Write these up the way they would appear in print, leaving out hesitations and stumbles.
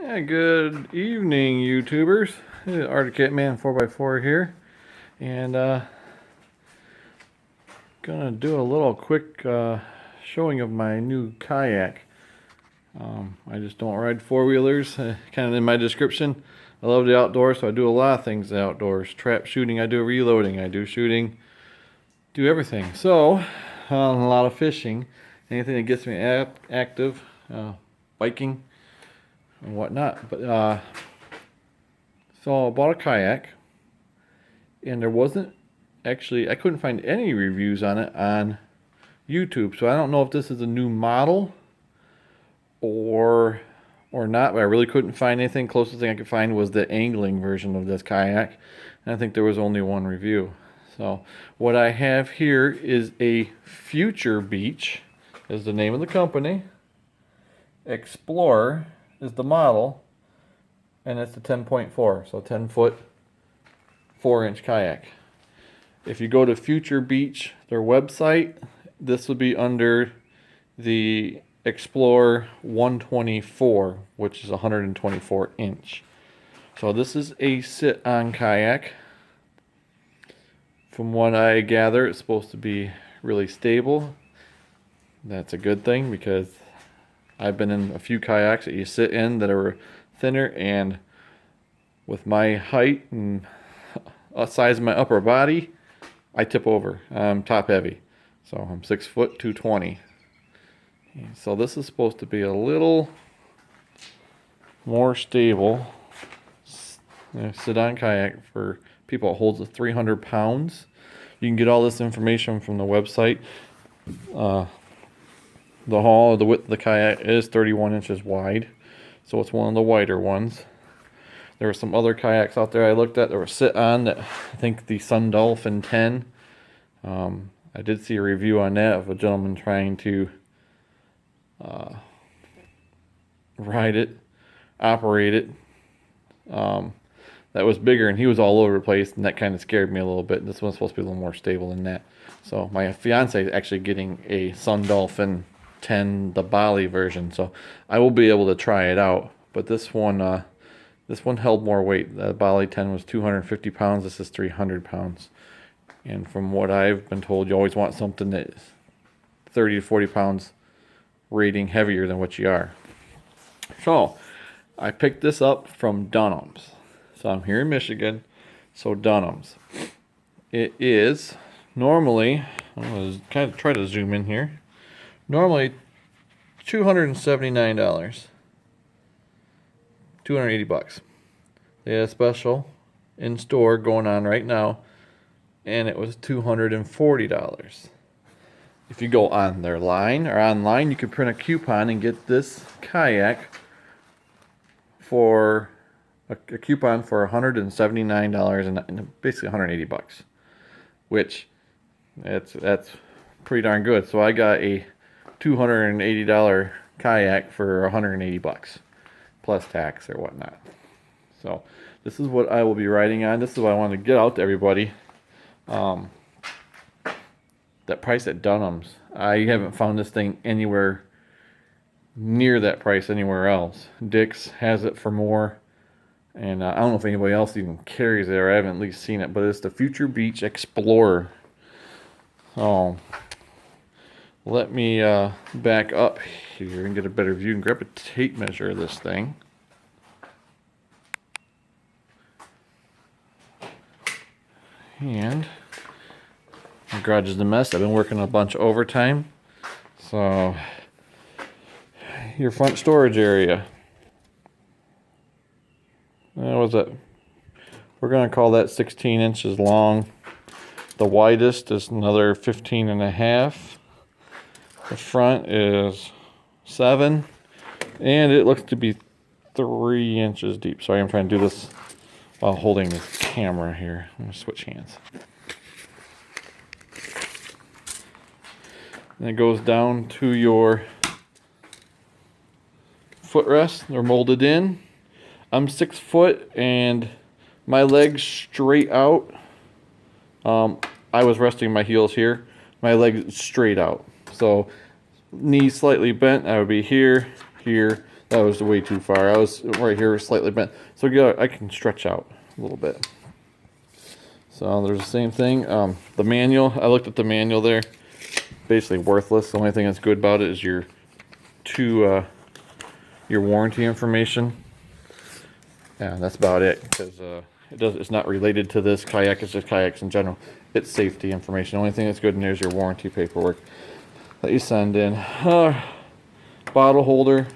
Yeah, good evening, YouTubers. Arctic Man 4x4 here, and gonna do a little quick showing of my new kayak. I just don't ride four-wheelers. Kind of in my description, I love the outdoors, so I do a lot of things outdoors. Trap shooting, I do reloading, I do shooting, do everything. So, a lot of fishing, anything that gets me active, biking and whatnot. But so I bought a kayak, and there wasn't actually, I couldn't find any reviews on it on YouTube. So I don't know if this is a new model or not, but I really couldn't find anything. Closest thing I could find was the angling version of this kayak, and I think there was only one review. So what I have here is a Future Beach is the name of the company. Explorer is the model, and it's the 10.4, so 10 foot 4-inch kayak. If you go to Future Beach, their website, this will be under the Explorer 124, which is 124 inch. So this is a sit-on kayak. From what I gather, it's supposed to be really stable. That's a good thing, because I've been in a few kayaks that you sit in that are thinner, and with my height and size of my upper body, I tip over. I'm top heavy, so I'm 6 foot 220. So this is supposed to be a little more stable sit-on kayak for people. It holds 300 pounds. You can get all this information from the website. The width of the kayak is 31 inches wide, so it's one of the wider ones. There were some other kayaks out there I looked at that were sit-on, that I think the Sun Dolphin 10. I did see a review on that of a gentleman trying to ride it, operate it. That was bigger, and he was all over the place, and that kind of scared me a little bit. This one's supposed to be a little more stable than that. So my fiance is actually getting a Sun Dolphin 10, the Bali version, so I will be able to try it out. But this one held more weight. The Bali 10 was 250 pounds. This is 300 pounds. And from what I've been told, you always want something that's 30 to 40 pounds rating heavier than what you are. So I picked this up from Dunham's. So I'm here in Michigan, so Dunham's. It is normally, I'm going to kind of try to zoom in here, normally $279. 280 bucks. They had a special in store going on right now, and it was $240. If you go on their line or online, you can print a coupon and get this kayak for a coupon for $179 and basically 180 bucks, which that's pretty darn good. So I got a $280 kayak for 180 bucks plus tax or whatnot. So this is what I will be riding on. This is what I want to get out to everybody. That price at Dunham's, I haven't found this thing anywhere near that price anywhere else. Dick's has it for more, and I don't know if anybody else even carries it, or I haven't at least seen it, but it's the Future Beach Explorer. Oh, let me back up here and get a better view and grab a tape measure of this thing. And my garage is a mess. I've been working a bunch of overtime. So your front storage area. What was that? We're going to call that 16 inches long. The widest is another 15 and a half. The front is 7. And it looks to be 3 inches deep. Sorry, I'm trying to do this while holding this camera here. I'm going to switch hands. And it goes down to your footrest. They're molded in. I'm 6 foot and my legs straight out. I was resting my heels here. My legs straight out. So knees slightly bent. I would be here, here. That was way too far. I was right here slightly bent. So yeah, I can stretch out a little bit. So there's the same thing. The manual, I looked at the manual there. Basically worthless. The only thing that's good about it is your warranty information. Yeah, that's about it, because it's not related to this kayak. It's just kayaks in general. It's safety information. The only thing that's good in there is your warranty paperwork that you send in. Bottle holder,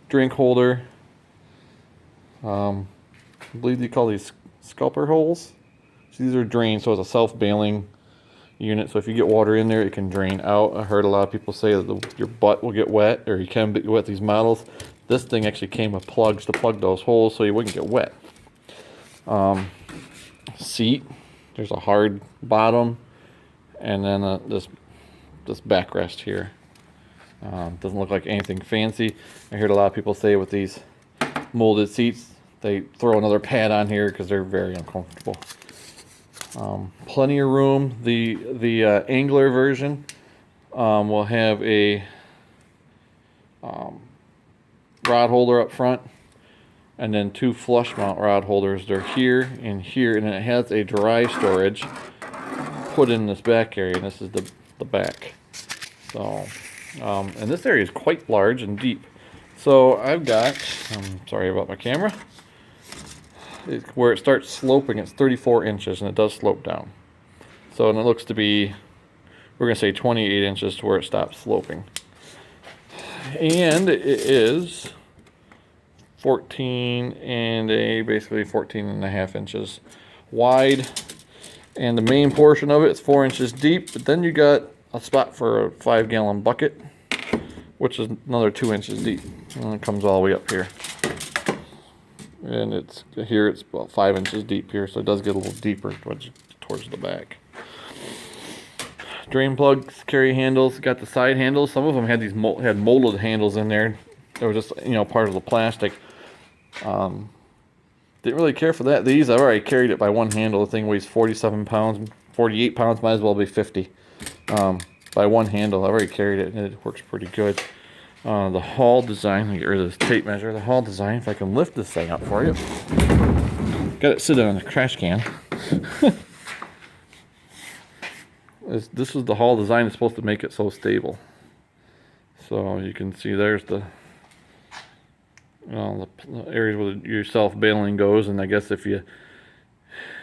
drink holder. I believe they call these scalper holes. So these are drains, so it's a self-bailing unit. So if you get water in there, it can drain out. I heard a lot of people say that your butt will get wet, or you can get wet. These models. This thing actually came with plugs to plug those holes so you wouldn't get wet. Seat. There's a hard bottom, and then this backrest here. Doesn't look like anything fancy. I heard a lot of people say with these molded seats, they throw another pad on here because they're very uncomfortable. Plenty of room. The Angler version will have a rod holder up front, and then 2 flush mount rod holders. They're here and here, and then it has a dry storage put in this back area, and this is the back. So, and this area is quite large and deep. So I've got, I'm sorry about my camera, where it starts sloping, it's 34 inches, and it does slope down. So, and it looks to be, we're going to say 28 inches to where it stops sloping. And it is 14 and basically 14 and a half inches wide. And the main portion of it is 4 inches deep, but then you got a spot for a 5-gallon bucket, which is another 2 inches deep. And it comes all the way up here. And it's about 5 inches deep here, so it does get a little deeper towards the back. Drain plugs, carry handles, got the side handles. Some of them had had molded handles in there. They were just, part of the plastic. Didn't really care for that. These, I've already carried it by one handle. The thing weighs 47 pounds, 48 pounds, might as well be 50. By one handle, I've already carried it, and it works pretty good. The hull design, let me get rid of this tape measure. The hull design, if I can lift this thing up for you. Got it sit on the trash can. This is the hull design that's supposed to make it so stable. So you can see there's the areas where your self-bailing goes, and I guess if you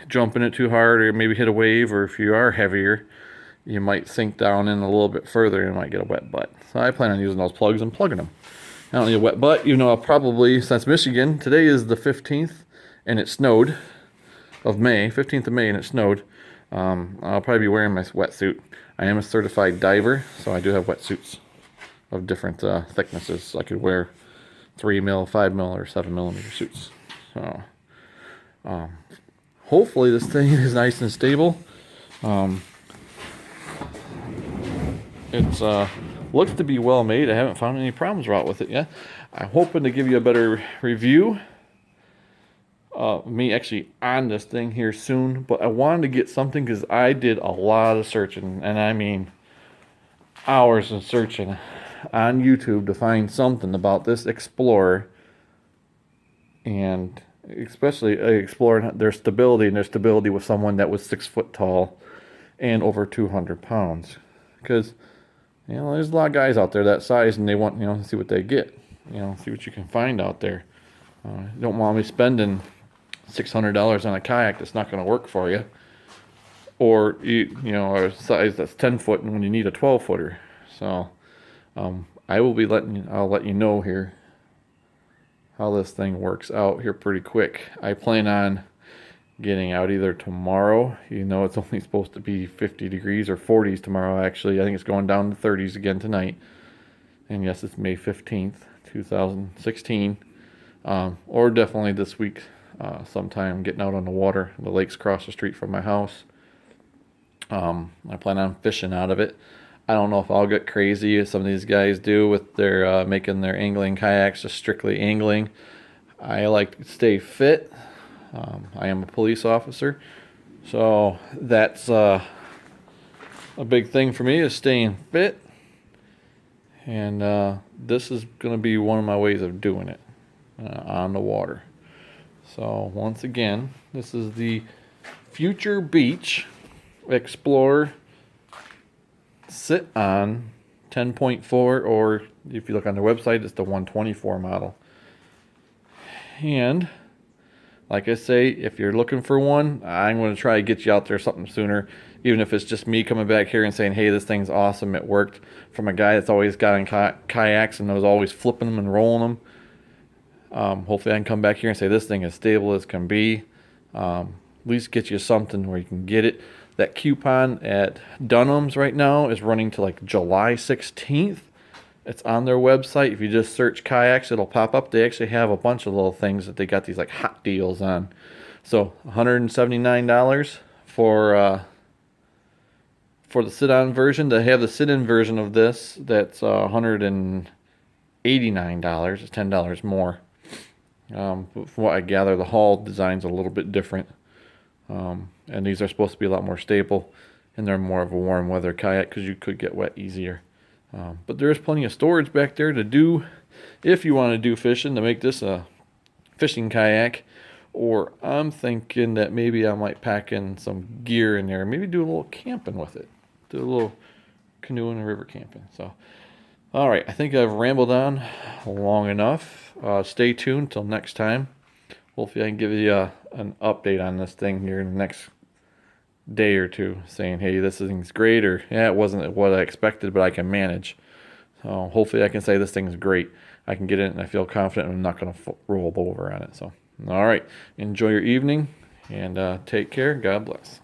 jump in it too hard or maybe hit a wave, or if you are heavier, you might sink down in a little bit further and might get a wet butt. So I plan on using those plugs and plugging them. I don't need a wet butt, even though I'll probably, since Michigan, today is the 15th and it snowed of May, 15th of May, and it snowed. I'll probably be wearing my wetsuit. I am a certified diver, so I do have wetsuits of different thicknesses. So I could wear 3 mil, 5 mil, or 7 millimeter suits. So hopefully this thing is nice and stable. It's looks to be well made. I haven't found any problems with it yet. I'm hoping to give you a better review of me actually on this thing here soon, but I wanted to get something because I did a lot of searching, and I mean hours of searching on YouTube to find something about this Explorer, and especially exploring their stability with someone that was 6 foot tall and over 200 pounds. Because there's a lot of guys out there that size, and they want to see what they get, see what you can find out there. You don't want me spending $600 on a kayak that's not going to work for you, or a size that's 10 foot and when you need a 12 footer. So I'll let you know here how this thing works out here pretty quick. I plan on getting out either tomorrow. It's only supposed to be 50 degrees or 40s tomorrow. Actually, I think it's going down to 30s again tonight. And yes, it's May 15th, 2016. Or definitely this week, sometime getting out on the water. The lake's across the street from my house. I plan on fishing out of it. I don't know if I'll get crazy as some of these guys do with their making their angling kayaks just strictly angling. I like to stay fit. I am a police officer, so that's a big thing for me, is staying fit. And this is going to be one of my ways of doing it on the water. So once again, this is the Future Beach Explorer Sit On 10.4, or if you look on their website, it's the 124 model. And like I say, if you're looking for one, I'm going to try to get you out there something sooner, even if it's just me coming back here and saying, hey, this thing's awesome, it worked, from a guy that's always got in kayaks and was always flipping them and rolling them. Hopefully I can come back here and say this thing is stable as can be. At least get you something where you can get it. That coupon at Dunham's right now is running to like July 16th. It's on their website. If you just search kayaks, it'll pop up. They actually have a bunch of little things that they got these like hot deals on. So $179 for the sit-on version. They have the sit-in version of this that's $189. It's $10 more. From what I gather, the hull design's a little bit different. And these are supposed to be a lot more stable, and they're more of a warm weather kayak because you could get wet easier. But there is plenty of storage back there to do if you want to do fishing, to make this a fishing kayak. Or I'm thinking that maybe I might pack in some gear in there, maybe do a little camping with it, do a little canoeing and river camping. So, all right, I think I've rambled on long enough. Stay tuned till next time. Hopefully I can give you an update on this thing here in the next day or two, saying, hey, this thing's great, or yeah, it wasn't what I expected, but I can manage. So hopefully I can say this thing's great. I can get it and I feel confident I'm not going to roll over on it. So, all right, enjoy your evening and take care. God bless.